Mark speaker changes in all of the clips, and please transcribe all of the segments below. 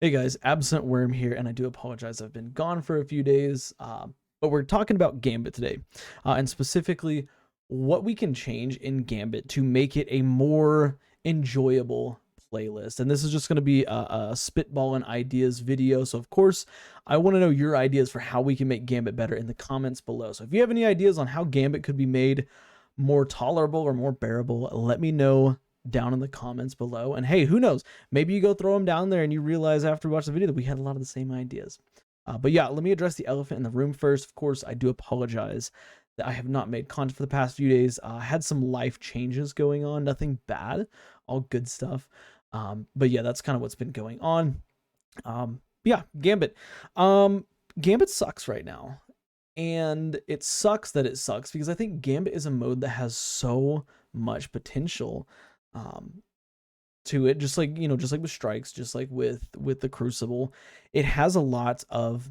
Speaker 1: Hey guys, Absent Worm here, and I do apologize. I've been gone for a few days, but we're talking about Gambit today, and specifically what we can change in Gambit to make it a more enjoyable playlist. And this is just going to be a spitball and ideas video. So, of course, I want to know your ideas for how we can make Gambit better in the comments below. So, if you have any ideas on how Gambit could be made more tolerable or more bearable, let me know down in the comments below. And hey, who knows? Maybe you go throw them down there and you realize after watching the video that we had a lot of the same ideas. But yeah, let me address the elephant in the room first. Of course, I do apologize that I have not made content for the past few days. I had some life changes going on, nothing bad, all good stuff. But yeah, that's kind of what's been going on. Yeah, Gambit. Gambit sucks right now. And it sucks that it sucks because I think Gambit is a mode that has so much potential um, to it, just like just like with strikes, just like with the Crucible. It has a lot of,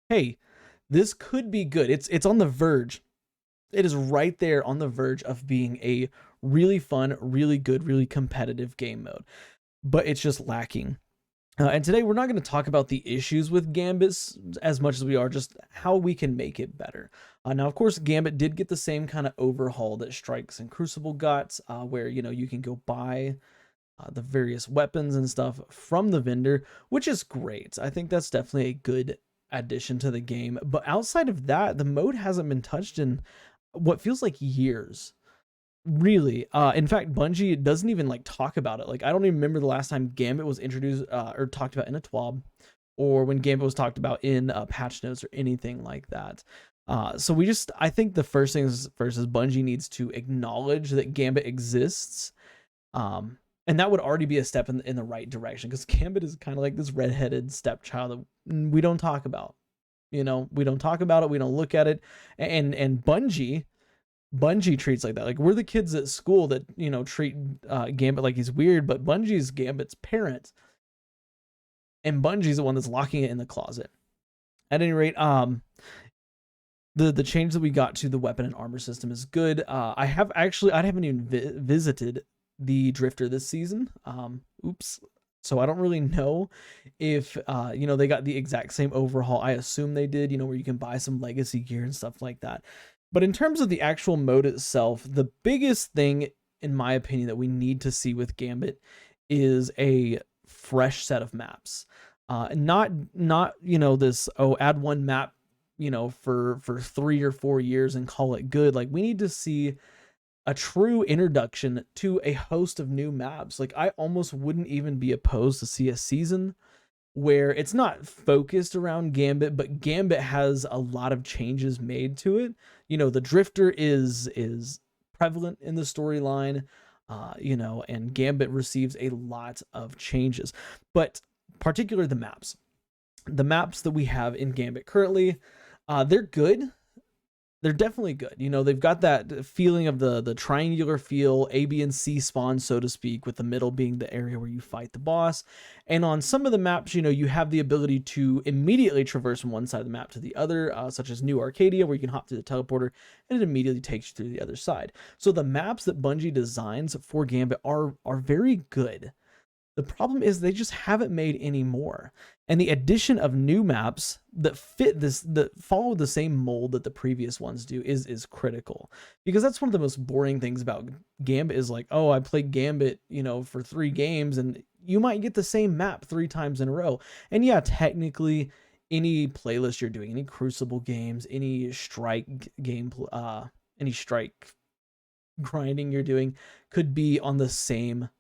Speaker 1: hey, this could be good. It's on the verge. It is right there on the verge of being a really fun, really good, really competitive game mode, but it's just lacking. And today we're not going to talk about the issues with Gambit as much as we are just how we can make it better. Now, of course, Gambit did get the same kind of overhaul that Strikes and Crucible got, where you can go buy the various weapons and stuff from the vendor, which is great. I think that's definitely a good addition to the game. But outside of that, the mode hasn't been touched in what feels like years. Really, in fact, Bungie doesn't even like talk about it. Like, I don't even remember the last time Gambit was introduced or talked about in a TWAB, or when Gambit was talked about in patch notes or anything like that. So I think the first things first is Bungie needs to acknowledge that Gambit exists, and that would already be a step in the right direction, because Gambit is kind of like this redheaded stepchild that we don't talk about. We don't talk about it, we don't look at it, and Bungie treats like that. Like, we're the kids at school that treat Gambit like he's weird, but Bungie's Gambit's parent, and Bungie's the one that's locking it in the closet. At any rate, the change that we got to the weapon and armor system is good. I haven't even visited the Drifter this season. Oops. So I don't really know if they got the exact same overhaul. I assume they did, where you can buy some legacy gear and stuff like that. But in terms of the actual mode itself, the biggest thing, in my opinion, that we need to see with Gambit is a fresh set of maps. Not this, add one map, for 3 or 4 years and call it good. Like, we need to see a true introduction to a host of new maps. Like, I almost wouldn't even be opposed to see a season where it's not focused around Gambit, but Gambit has a lot of changes made to it. The Drifter is prevalent in the storyline, and Gambit receives a lot of changes. But particularly the maps. The maps that we have in Gambit currently, they're good. They're definitely good. They've got that feeling of the triangular feel, A, B, and C spawn, so to speak, with the middle being the area where you fight the boss. And on some of the maps, you have the ability to immediately traverse from one side of the map to the other, such as New Arcadia, where you can hop through the teleporter, and it immediately takes you through the other side. So the maps that Bungie designs for Gambit are very good. The problem is they just haven't made any more. And the addition of new maps that that follow the same mold that the previous ones do is critical. Because that's one of the most boring things about Gambit is like, oh, I played Gambit, for 3 games, and you might get the same map 3 times in a row. And yeah, technically, any playlist you're doing, any Crucible games, any strike game, any strike grinding you're doing could be on the same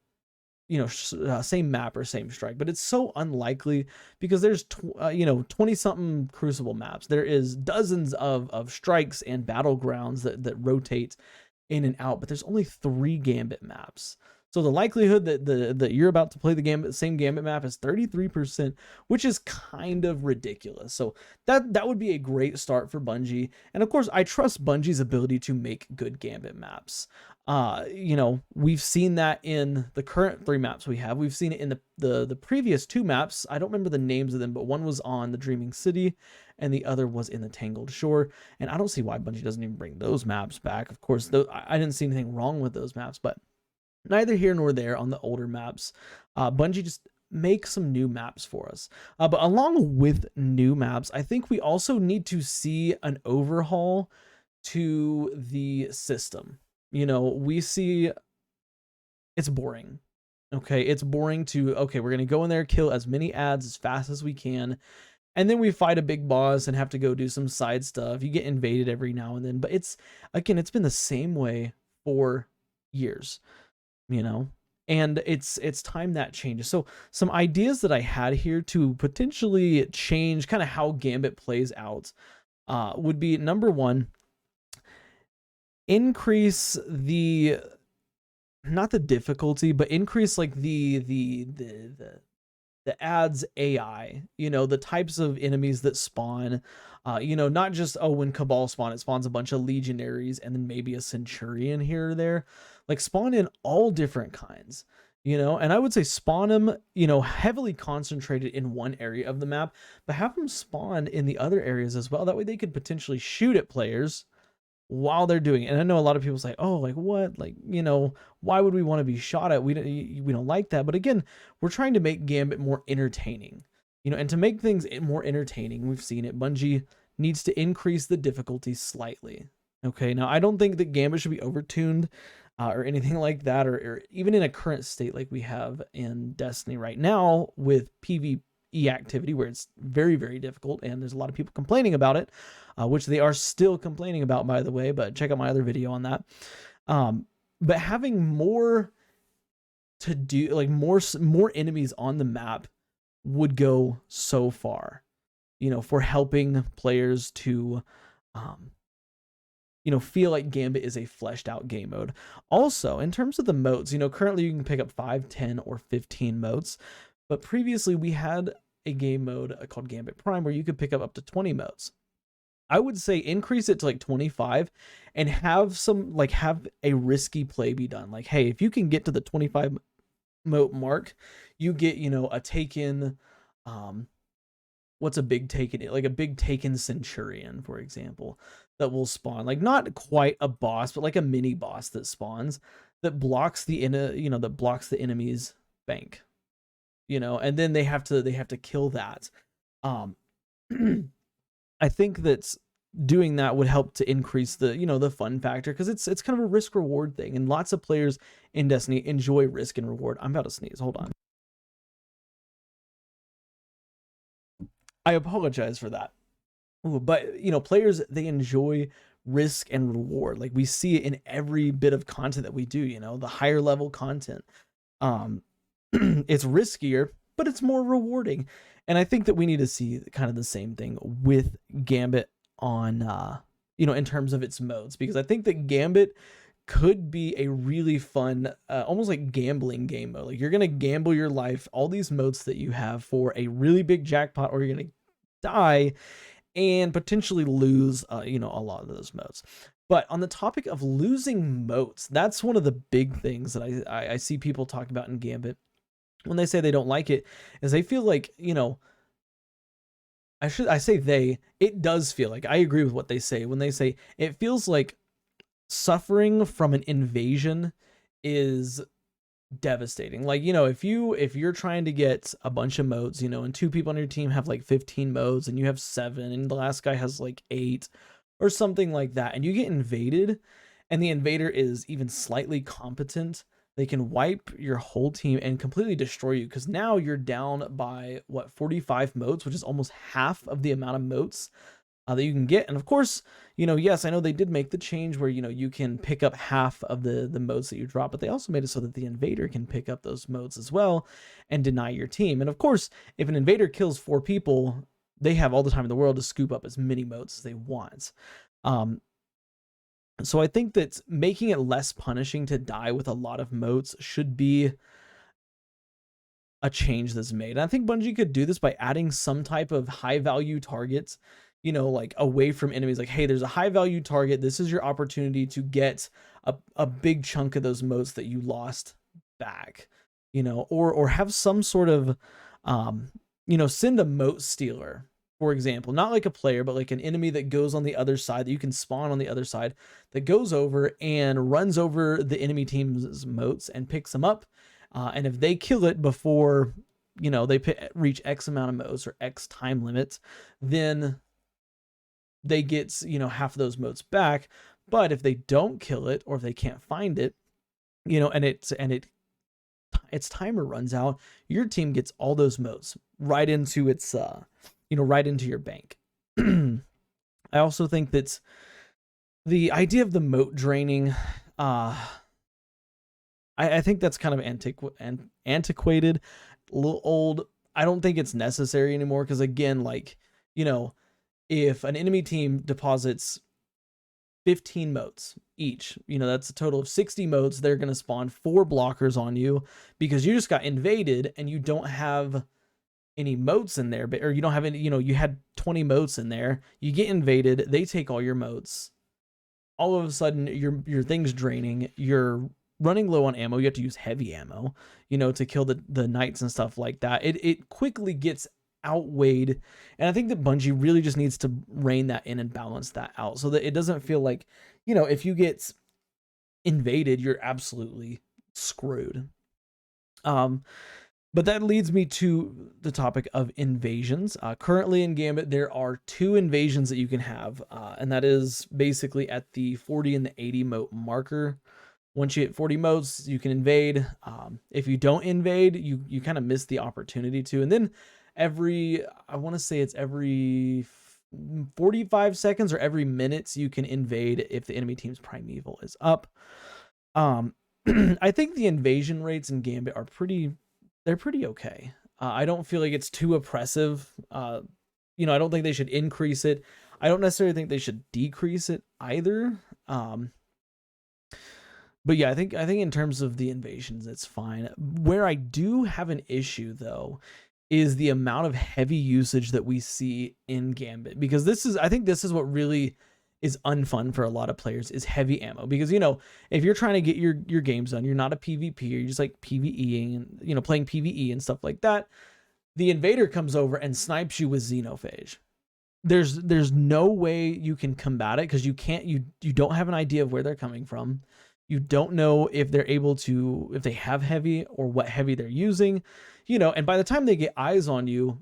Speaker 1: same map or same strike, but it's so unlikely because there's 20 something Crucible maps. There is dozens of strikes and battlegrounds that rotate in and out, but there's only 3 Gambit maps. So the likelihood that you're about to play the same Gambit map is 33%, which is kind of ridiculous. So that would be a great start for Bungie. And of course, I trust Bungie's ability to make good Gambit maps. We've seen that in the current 3 maps we have. We've seen it in the previous 2 maps. I don't remember the names of them, but one was on the Dreaming City and the other was in the Tangled Shore. And I don't see why Bungie doesn't even bring those maps back. Of course, I didn't see anything wrong with those maps, but neither here nor there on the older maps. Bungie just make some new maps for us. But along with new maps, I think we also need to see an overhaul to the system. You know, we see it's boring. Okay, it's boring to, okay, we're going to go in there, kill as many ads as fast as we can, and then we fight a big boss and have to go do some side stuff. You get invaded every now and then, but it's, again, it's been the same way for years, you know? And it's time that changes. So some ideas that I had here to potentially change kind of how Gambit plays out would be, number one, increase the, not the difficulty, but increase like the ads AI, you know, the types of enemies that spawn, you know, not just, oh, when Cabal spawn, it spawns a bunch of legionaries and then maybe a centurion here or there, like spawn in all different kinds, you know, and I would say spawn them, you know, heavily concentrated in one area of the map, but have them spawn in the other areas as well. That way they could potentially shoot at players while they're doing it. And I know a lot of people say, oh, like what, like, you know, why would we want to be shot at? We don't like that. But again, we're trying to make Gambit more entertaining, you know, and to make things more entertaining, we've seen it, Bungie needs to increase the difficulty slightly. Okay, now I don't think that Gambit should be overtuned or anything like that, or even in a current state like we have in Destiny right now with PvE activity, where it's very, very difficult and there's a lot of people complaining about it, which they are still complaining about, by the way, but check out my other video on that. But having more to do, like more enemies on the map would go so far, you know, for helping players to you know, feel like Gambit is a fleshed out game mode. Also, in terms of the modes, you know, currently you can pick up 5, 10, or 15 modes, but previously we had a game mode called Gambit Prime where you could pick up to 20 modes. I would say increase it to like 25 and have some, like, have a risky play be done. Like, hey, if you can get to the 25 mode mark, you get, you know, a Taken, what's a big Taken? Like a big Taken Centurion, for example, that will spawn. Like not quite a boss, but like a mini boss that spawns that blocks the that blocks the enemy's bank. You know, and then they have to kill that. I think that doing that would help to increase the, you know, the fun factor, because it's kind of a risk reward thing, and lots of players in Destiny enjoy risk and reward. I'm about to sneeze. Hold on. I apologize for that. Ooh, but you know, players, they enjoy risk and reward. Like we see it in every bit of content that we do. You know, the higher level content, it's riskier, but it's more rewarding. And I think that we need to see kind of the same thing with Gambit on, you know, in terms of its modes, because I think that Gambit could be a really fun, almost like gambling game mode. Like you're going to gamble your life, all these modes that you have for a really big jackpot, or you're going to die and potentially lose, you know, a lot of those modes. But on the topic of losing modes, that's one of the big things that I see people talk about in Gambit when they say they don't like it, is they feel like, you know, it does feel like, I agree with what they say when they say it feels like suffering from an invasion is devastating. Like, you know, if you're trying to get a bunch of modes, you know, and 2 people on your team have like 15 modes and you have 7 and the last guy has like 8 or something like that, and you get invaded and the invader is even slightly competent, they can wipe your whole team and completely destroy you, because now you're down by what, 45 modes, which is almost half of the amount of modes that you can get. And of course, you know, yes, I know they did make the change where, you know, you can pick up half of the modes that you drop, but they also made it so that the invader can pick up those modes as well and deny your team. And of course, if an invader kills 4 people, they have all the time in the world to scoop up as many modes as they want. So I think that making it less punishing to die with a lot of modes should be a change that's made. And I think Bungie could do this by adding some type of high value targets, you know, like away from enemies. Like, hey, there's a high value target. This is your opportunity to get a big chunk of those modes that you lost back, you know, or have some sort of, you know, send a mote stealer for example, not like a player, but like an enemy that goes on the other side that you can spawn on the other side, that goes over and runs over the enemy team's moats and picks them up. And if they kill it before, they reach X amount of moats or X time limits, then they get, half of those moats back. But if they don't kill it, or if they can't find it, and its timer runs out, your team gets all those moats right into its, right into your bank. I also think that the idea of the moat draining, I think that's kind of antiquated, a little old. I don't think it's necessary anymore, because again, like, if an enemy team deposits 15 moats each, that's a total of 60 moats. They're going to spawn 4 blockers on you because you just got invaded and you don't have any moats in there, or you don't have any, you had 20 moats in there. You get invaded, they take all your moats. All of a sudden, your thing's draining. You're running low on ammo. You have to use heavy ammo, to kill the knights and stuff like that. It quickly gets outweighed, and I think that Bungie really just needs to rein that in and balance that out, so that it doesn't feel like, if you get invaded, you're absolutely screwed. But that leads me to the topic of invasions. Currently in Gambit, there are 2 invasions that you can have, and that is basically at the 40 and the 80 moat marker. Once you hit 40 moats, you can invade. If you don't invade, you kind of miss the opportunity to. And then I want to say it's every 45 seconds or every minute you can invade if the enemy team's primeval is up. I think the invasion rates in Gambit are pretty okay. I don't feel like it's too oppressive. I don't think they should increase it. I don't necessarily think they should decrease it either. But yeah, I think in terms of the invasions, it's fine. Where I do have an issue, though, is the amount of heavy usage that we see in Gambit, because I think this is what really is unfun for a lot of players, is heavy ammo. Because, if you're trying to get your games done, you're not a PvP, you're just like PvEing and, playing PvE and stuff like that. The invader comes over and snipes you with Xenophage. There's no way you can combat it, because you don't have an idea of where they're coming from. You don't know if if they have heavy or what heavy they're using, and by the time they get eyes on you,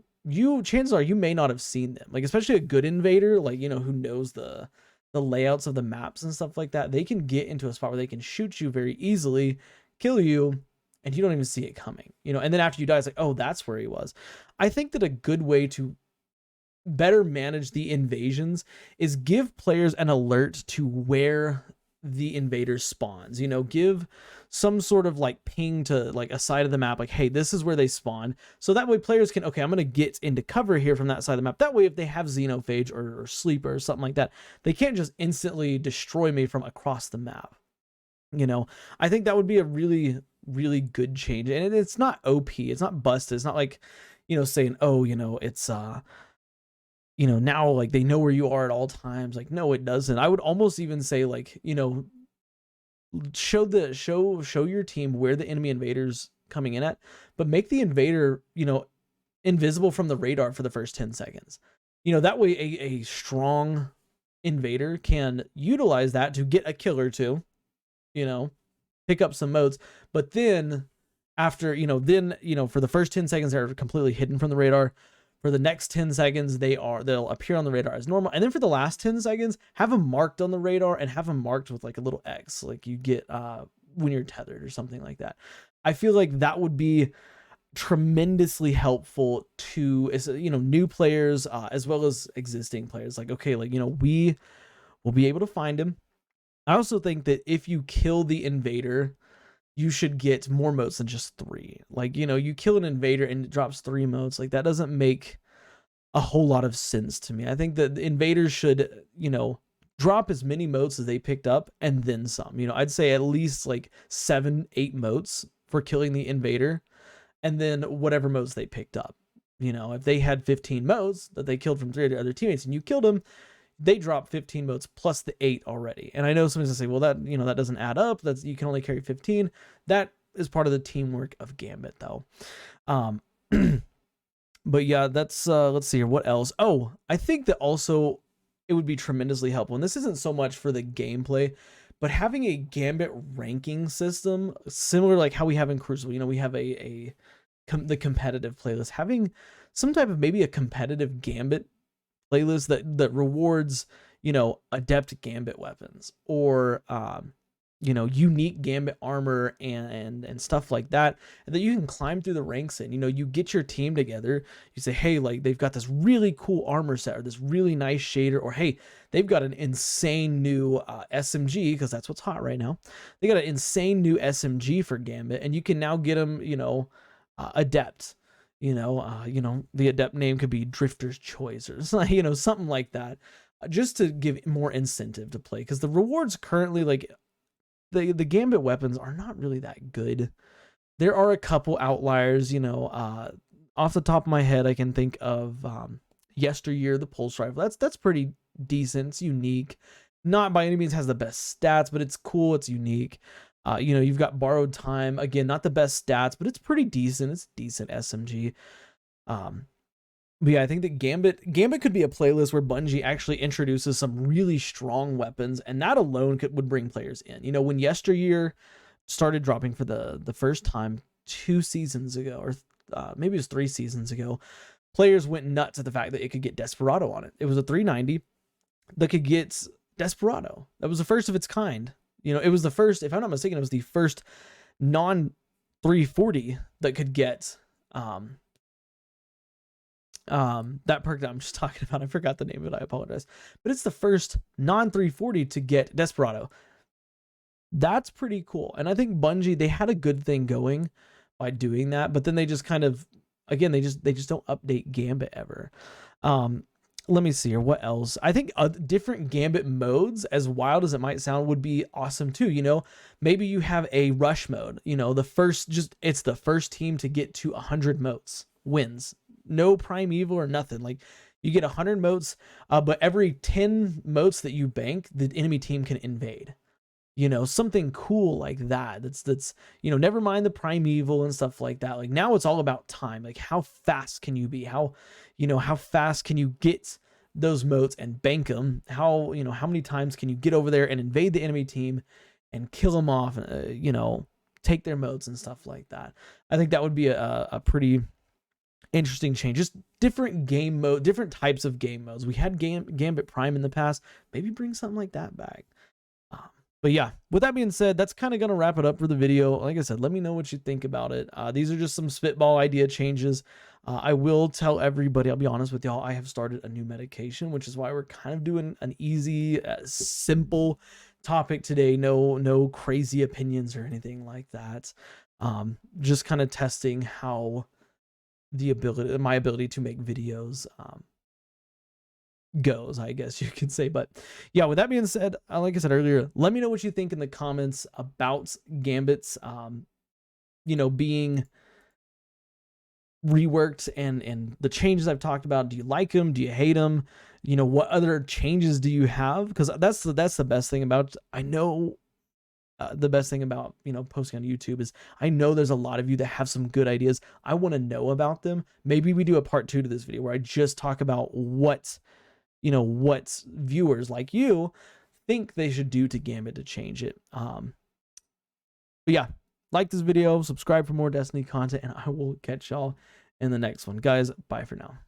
Speaker 1: chances are you may not have seen them. Like, especially a good invader, like, who knows the layouts of the maps and stuff like that, they can get into a spot where they can shoot you very easily, kill you, and you don't even see it coming, and then after you die, it's like, oh, that's where he was. I think that a good way to better manage the invasions is give players an alert to where the invader spawns. Give some sort of like ping to like a side of the map, like, hey, this is where they spawn, so that way players can, okay, I'm gonna get into cover here from that side of the map. That way, if they have Xenophage or Sleeper or something like that, they can't just instantly destroy me from across the map. I think that would be a really, really good change. And it's not OP, it's not busted, it's not like, saying, oh, it's now like they know where you are at all times. Like, no, it doesn't. I would almost even say, like, show your team where the enemy invader's coming in at, but make the invader, invisible from the radar for the first 10 seconds. That way a strong invader can utilize that to get a kill or two, pick up some moats. But then after, for the first 10 seconds, they're completely hidden from the radar. For the next 10 seconds, they'll appear on the radar as normal. And then for the last 10 seconds, have them marked on the radar, and have them marked with like a little X, like you get when you're tethered or something like that. I feel like that would be tremendously helpful to, new players, as well as existing players. Like, okay, like, we will be able to find him. I also think that if you kill the invader, you should get more moats than just 3. Like, you kill an invader and it drops 3 moats. Like, that doesn't make a whole lot of sense to me. I think that the invaders should, drop as many moats as they picked up and then some. I'd say at least like 7-8 moats for killing the invader, and then whatever moats they picked up. If they had 15 moats that they killed from 3 of their other teammates and you killed them, they drop 15 moats plus the 8 already. And I know somebody's gonna say, well, that, that doesn't add up. You can only carry 15. That is part of the teamwork of Gambit, though. But yeah, that's let's see here. What else? Oh, I think that also it would be tremendously helpful. And this isn't so much for the gameplay, but having a Gambit ranking system, similar like how we have in Crucible. You know, we have the competitive playlist. Having some type of maybe a competitive Gambit playlist that rewards, you know, adept Gambit weapons, or you know, unique Gambit armor and stuff like that, and that you can climb through the ranks in. You know, you get your team together, you say, hey, like they've got this really cool armor set or this really nice shader, or hey, they've got an insane new SMG, because that's what's hot right now. They got an insane new SMG for Gambit, and you can now get them, you know, adept. You know, the adept name could be Drifter's Choice, or you know, something like that, just to give more incentive to play, because the rewards currently, like the Gambit weapons, are not really that good. There are a couple outliers, you know. Off the top of my head, I can think of Yesteryear, the pulse rifle. That's pretty decent. It's unique. Not by any means has the best stats, but it's cool. It's unique. You know, you've got Borrowed Time. Again, not the best stats, but it's pretty decent. It's decent SMG. But yeah, I think that Gambit could be a playlist where Bungie actually introduces some really strong weapons, and that alone would bring players in. You know, when Yesteryear started dropping for the first time 2 seasons ago, or maybe it was 3 seasons ago, players went nuts at the fact that it could get Desperado on it. It was a 390 that could get Desperado. That was the first of its kind. You know, it was the first, if I'm not mistaken, it was the first non 340 that could get that perk that I'm just talking about. I forgot the name of it, I apologize. But it's the first non 340 to get Desperado. That's pretty cool. And I think Bungie, they had a good thing going by doing that, but then they just kind of, again, they just don't update Gambit ever. Let me see here. What else? I think different Gambit modes, as wild as it might sound, would be awesome too. You know, maybe you have a rush mode. You know, it's the first team to get to 100 motes wins. No primeval or nothing. Like, you get 100 motes, but every 10 motes that you bank, the enemy team can invade. You know, something cool like that. That's you know, never mind the primeval and stuff like that. Like, now it's all about time. Like, how fast can you be? How fast can you get those motes and bank them? How many times can you get over there and invade the enemy team and kill them off? You know, take their motes and stuff like that. I think that would be a pretty interesting change. Just different game mode, different types of game modes. We had Gambit Prime in the past. Maybe bring something like that back. But yeah, with that being said, that's kind of going to wrap it up for the video. Like I said, let me know what you think about it. These are just some spitball idea changes. I will tell everybody, I'll be honest with y'all, I have started a new medication, which is why we're kind of doing an easy, simple topic today. No crazy opinions or anything like that. Just kind of testing how my ability to make videos goes, I guess you could say. But yeah, with that being said, like I said earlier, let me know what you think in the comments about Gambit's you know, being reworked and the changes I've talked about. Do you like them? Do you hate them? You know, what other changes do you have? Because that's the best thing about, I know the best thing about, you know, posting on YouTube is I know there's a lot of you that have some good ideas. I want to know about them. Maybe we do a part 2 to this video where I just talk about what viewers like you think they should do to Gambit to change it. But yeah, like this video, subscribe for more Destiny content, and I will catch y'all in the next one. Guys, bye for now.